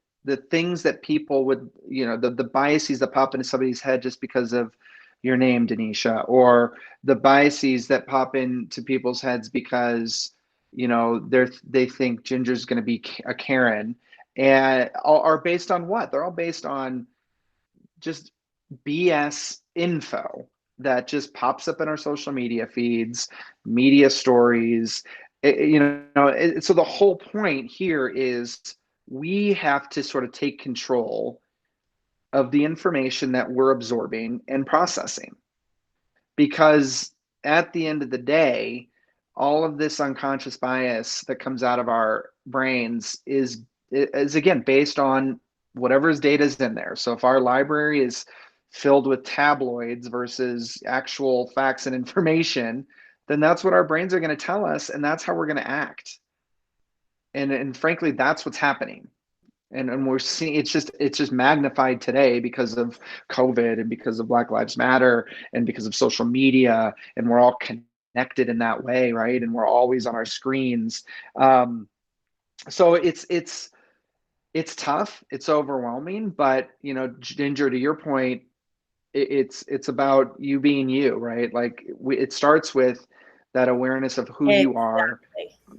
things that people would, you know, the biases that pop into somebody's head just because of your name, Denisha, or the biases that pop into people's heads because, you know, they think Ginger's going to be a Karen, and are based on what? They're all based on just BS info that just pops up in our social media feeds, media stories. So the whole point here is we have to sort of take control of the information that we're absorbing and processing, because at the end of the day, all of this unconscious bias that comes out of our brains is again based on whatever's data is in there. So if our library is filled with tabloids versus actual facts and information, then that's what our brains are going to tell us, and that's how we're going to act. And frankly, that's what's happening. And we're seeing it's just magnified today because of COVID and because of Black Lives Matter and because of social media, and we're all connected in that way, right? And we're always on our screens. So it's tough, it's overwhelming, but you know, Ginger, to your point, it's about you being you, right? Like it starts with that awareness of who you are,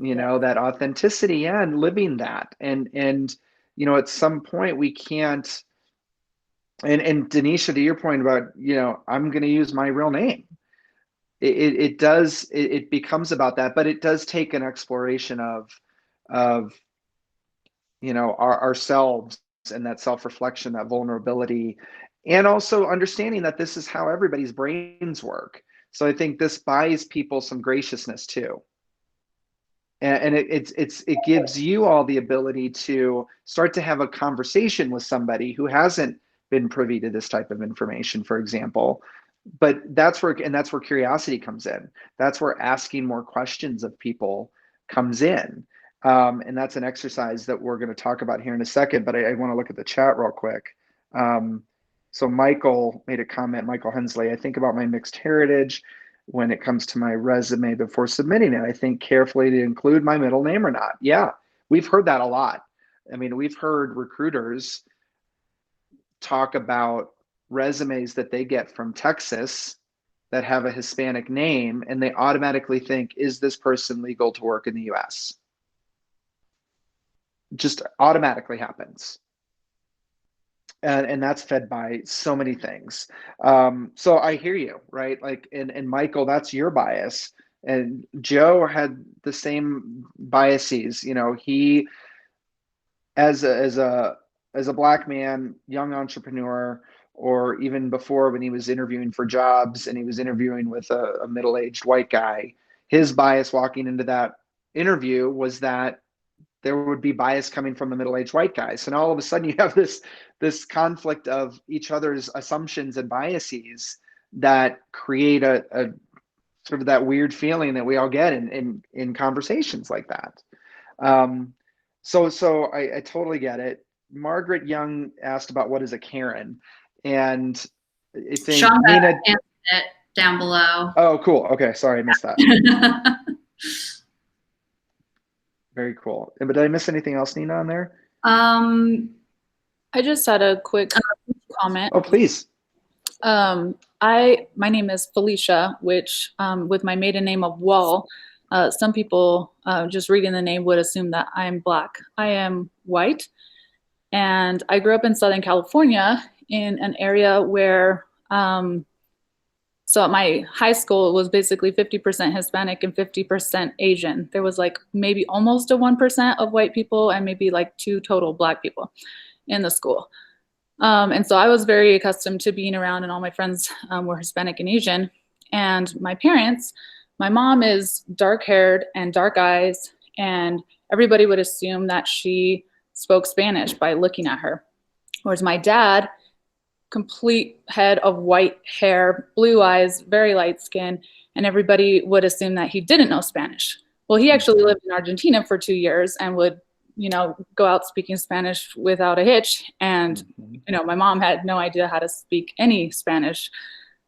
you know, that authenticity, yeah, and living that. And you know, at some point we can't, and Denisha, to your point about, you know, I'm going to use my real name. It becomes about that, but it does take an exploration of, you know, ourselves, and that self-reflection, that vulnerability, and also understanding that this is how everybody's brains work. So I think this buys people some graciousness too. And it gives you all the ability to start to have a conversation with somebody who hasn't been privy to this type of information, for example. But that's where curiosity comes in. That's where asking more questions of people comes in. And that's an exercise that we're going to talk about here in a second, but I want to look at the chat real quick. So Michael made a comment, Michael Hensley, I think about my mixed heritage when it comes to my resume before submitting it. I think carefully to include my middle name or not. Yeah, we've heard that a lot. I mean, we've heard recruiters talk about resumes that they get from Texas that have a Hispanic name, and they automatically think, is this person legal to work in the US? Just automatically happens. And that's fed by so many things. So I hear you, right? Like, and Michael, that's your bias. And Joe had the same biases. You know, he, as a Black man, young entrepreneur, or even before when he was interviewing for jobs and he was interviewing with a middle-aged white guy, his bias walking into that interview was that there would be bias coming from the middle-aged white guys. And all of a sudden you have this conflict of each other's assumptions and biases that create a sort of that weird feeling that we all get in conversations like that. So I totally get it. Margaret Young asked about what is a Karen, and I think Sean Nina answered it down below. Oh, cool. Okay, sorry, I missed that. Very cool. But did I miss anything else, Nina, on there? I just had a quick comment. Oh, please. My name is Felicia, which with my maiden name of Wall, some people just reading the name would assume that I'm Black. I am white, and I grew up in Southern California in an area where, so at my high school, it was basically 50% Hispanic and 50% Asian. There was like maybe almost a 1% of white people and maybe like 2 total Black people in the school. And so I was very accustomed to being around, and all my friends were Hispanic and Asian. And my parents, my mom is dark-haired and dark eyes, and everybody would assume that she spoke Spanish by looking at her. Whereas my dad, complete head of white hair, blue eyes, very light skin, and everybody would assume that he didn't know Spanish. Well, he actually lived in Argentina for 2 years and would, you know, go out speaking Spanish without a hitch. And, you know, my mom had no idea how to speak any Spanish.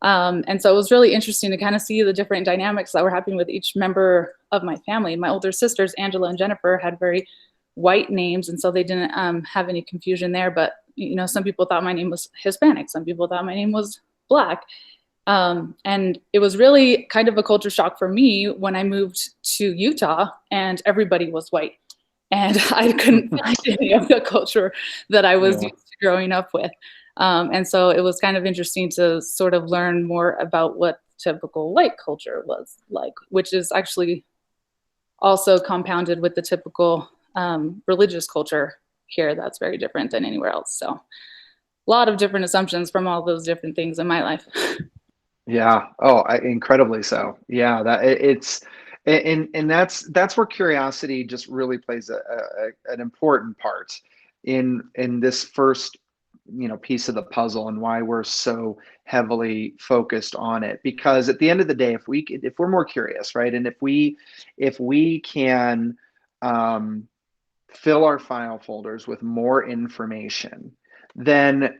And so it was really interesting to kind of see the different dynamics that were happening with each member of my family. My older sisters, Angela and Jennifer, had very white names, and so they didn't have any confusion there. But, you know, some people thought my name was Hispanic. Some people thought my name was Black. And it was really kind of a culture shock for me when I moved to Utah and everybody was white. And I couldn't find any of the culture that I was used to growing up with. And so it was kind of interesting to sort of learn more about what typical white culture was like, which is actually also compounded with the typical religious culture here that's very different than anywhere else. So a lot of different assumptions from all those different things in my life. Yeah. Oh, incredibly so. Yeah. That it's. And that's where curiosity just really plays an important part in this first, you know, piece of the puzzle, and why we're so heavily focused on it. Because at the end of the day, if we're more curious, right, and if we can fill our file folders with more information, then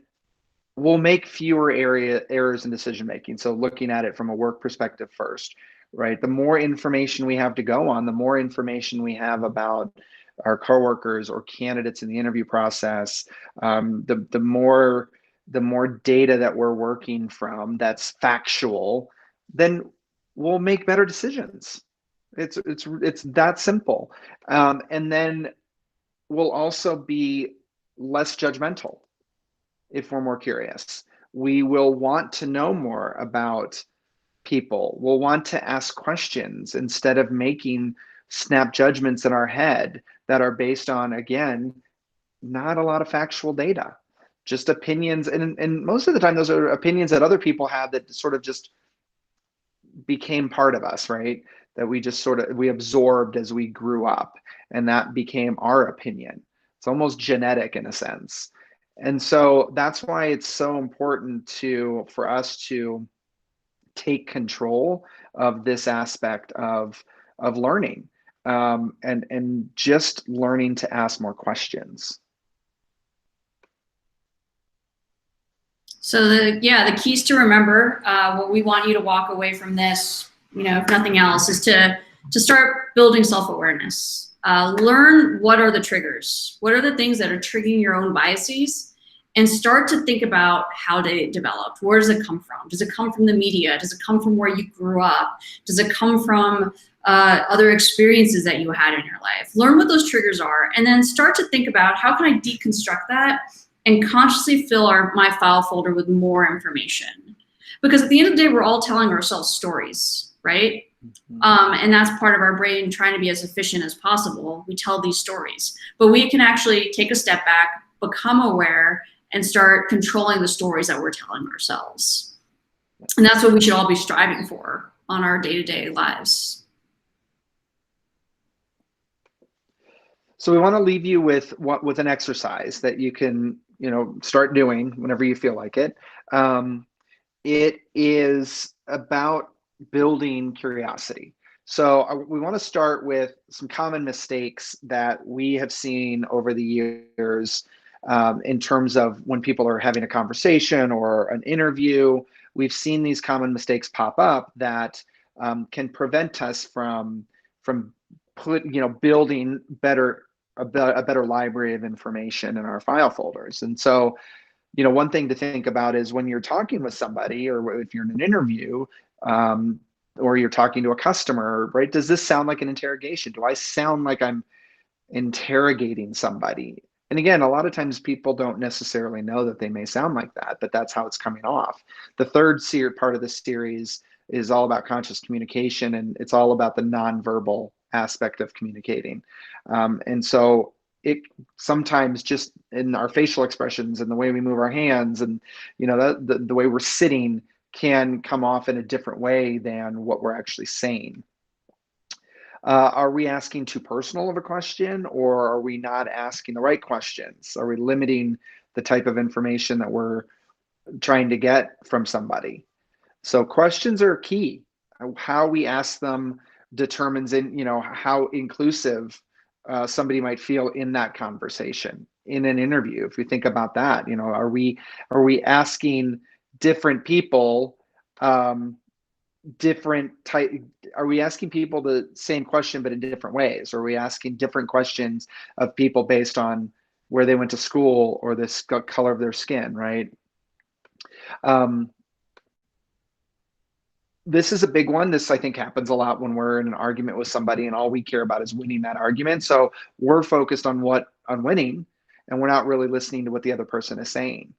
we'll make fewer errors in decision making. So looking at it from a work perspective first. Right. The more information we have to go on, the more information we have about our coworkers or candidates in the interview process, the more data that we're working from that's factual, then we'll make better decisions. It's that simple. And then we'll also be less judgmental if we're more curious. We will want to know more about people. Will want to ask questions instead of making snap judgments in our head that are based on, again, not a lot of factual data, just opinions. And most of the time, those are opinions that other people have that sort of just became part of us, right? That we absorbed as we grew up, and that became our opinion. It's almost genetic in a sense. And so that's why it's so important for us to take control of this aspect of learning, and just learning to ask more questions. So the keys to remember, what we want you to walk away from this, you know, if nothing else, is to start building self-awareness. Learn what are the triggers, what are the things that are triggering your own biases, and start to think about how they developed. Where does it come from? Does it come from the media? Does it come from where you grew up? Does it come from other experiences that you had in your life? Learn what those triggers are, and then start to think about how can I deconstruct that and consciously fill my file folder with more information. Because at the end of the day, we're all telling ourselves stories, right? And that's part of our brain trying to be as efficient as possible. We tell these stories, but we can actually take a step back, become aware, and start controlling the stories that we're telling ourselves. And that's what we should all be striving for on our day-to-day lives. So we want to leave you with an exercise that you can, start doing whenever you feel like it. It is about building curiosity. So we want to start with some common mistakes that we have seen over the years in terms of when people are having a conversation or an interview. We've seen these common mistakes pop up that can prevent us from building a better library of information in our file folders. And so, one thing to think about is when you're talking with somebody, or if you're in an interview, or you're talking to a customer, right? Does this sound like an interrogation? Do I sound like I'm interrogating somebody? And again, a lot of times people don't necessarily know that they may sound like that, but that's how it's coming off. The third part of the series is all about conscious communication, and it's all about the nonverbal aspect of communicating. And so it sometimes just in our facial expressions and the way we move our hands and the way we're sitting can come off in a different way than what we're actually saying. Are we asking too personal of a question, or are we not asking the right questions? Are we limiting the type of information that we're trying to get from somebody? So questions are key. How we ask them determines how inclusive somebody might feel in that conversation, in an interview. If we think about that, are we asking different people are we asking people the same question but in different ways? Or are we asking different questions of people based on where they went to school or the color of their skin, right? This is a big one. This, I think, happens a lot when we're in an argument with somebody and all we care about is winning that argument. So we're focused on winning, and we're not really listening to what the other person is saying.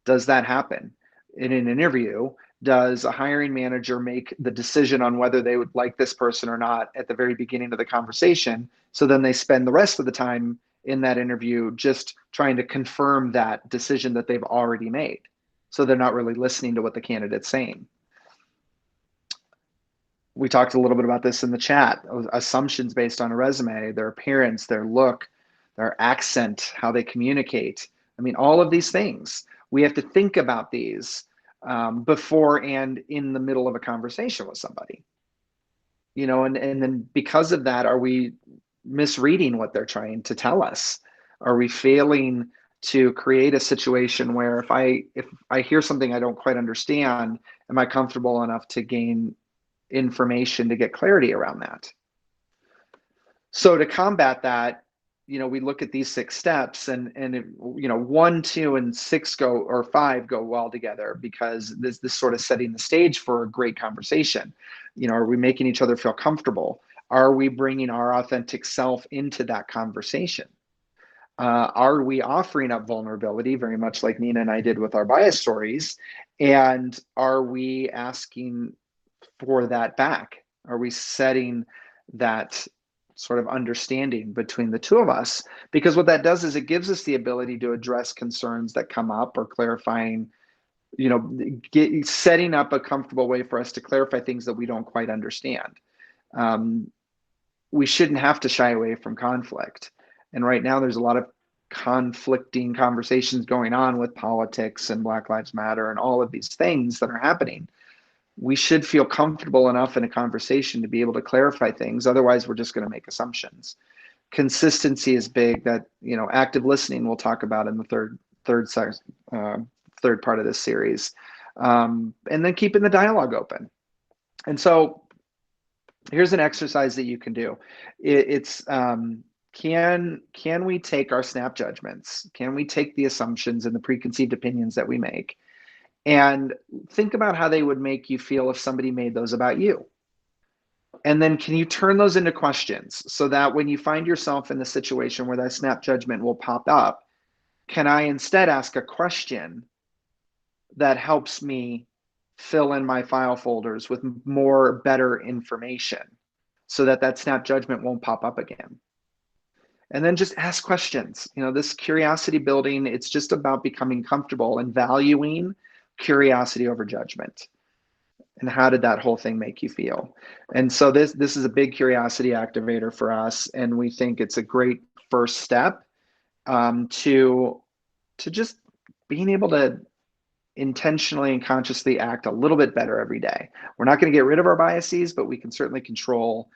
Does that happen? In an interview, does a hiring manager make the decision on whether they would like this person or not at the very beginning of the conversation? So then they spend the rest of the time in that interview just trying to confirm that decision that they've already made. So they're not really listening to what the candidate's saying. We talked a little bit about this in the chat. Assumptions based on a resume, their appearance, their look, their accent, how they communicate. I mean, all of these things. We have to think about these before and in the middle of a conversation with somebody. And then because of that, are we misreading what they're trying to tell us? Are we failing to create a situation where if I hear something I don't quite understand, am I comfortable enough to gain information to get clarity around that? So to combat that, we look at these 6 steps, and 1, 2, and 6 or 5 go well together, because this sort of setting the stage for a great conversation. Are we making each other feel comfortable? Are we bringing our authentic self into that conversation? Are we offering up vulnerability, very much like Nina and I did with our bias stories? And are we asking for that back? Are we setting that sort of understanding between the two of us? Because what that does is it gives us the ability to address concerns that come up, or clarifying, setting up a comfortable way for us to clarify things that we don't quite understand. We shouldn't have to shy away from conflict. And right now there's a lot of conflicting conversations going on with politics and Black Lives Matter and all of these things that are happening. We should feel comfortable enough in a conversation to be able to clarify things. Otherwise, we're just going to make assumptions. Consistency is big. That active listening we'll talk about in the third part of this series, and then keeping the dialogue open. And so, here's an exercise that you can do. It's can we take our snap judgments? Can we take the assumptions and the preconceived opinions that we make and think about how they would make you feel if somebody made those about you? And then can you turn those into questions so that when you find yourself in the situation where that snap judgment will pop up, can I instead ask a question that helps me fill in my file folders with more better information so that that snap judgment won't pop up again? And then just ask questions. You know, this curiosity building, it's just about becoming comfortable and valuing curiosity over judgment. And how did that whole thing make you feel? And so this is a big curiosity activator for us, and we think it's a great first step to just being able to intentionally and consciously act a little bit better every day. We're not going to get rid of our biases, but we can certainly control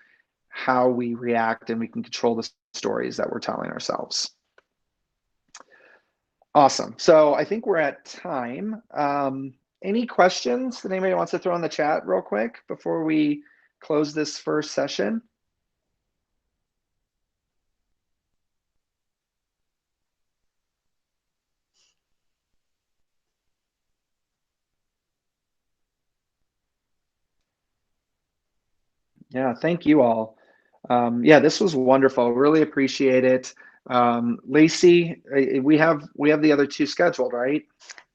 how we react, and we can control the stories that we're telling ourselves. Awesome. So I think we're at time. Any questions that anybody wants to throw in the chat real quick before we close this first session? Yeah, thank you all. Yeah, this was wonderful. Really appreciate it. Lacey, we have the other two scheduled, right?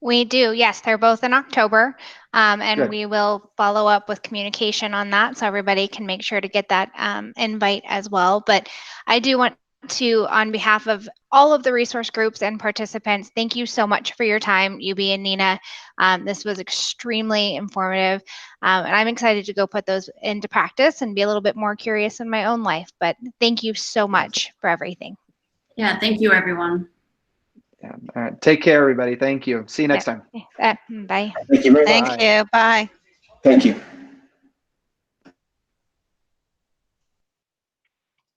We do, yes. They're both in October, and Good. we will follow up with communication on that so everybody can make sure to get that invite as well. But I do want to, on behalf of all of the resource groups and participants, thank you so much for your time, UB and Nina. This was extremely informative, and I'm excited to go put those into practice and be a little bit more curious in my own life. But thank you so much for everything. Yeah, thank you, everyone. Yeah. All right. Take care, everybody. Thank you. See you next time. Bye. Thank you very much. Thank you. Bye. Thank you.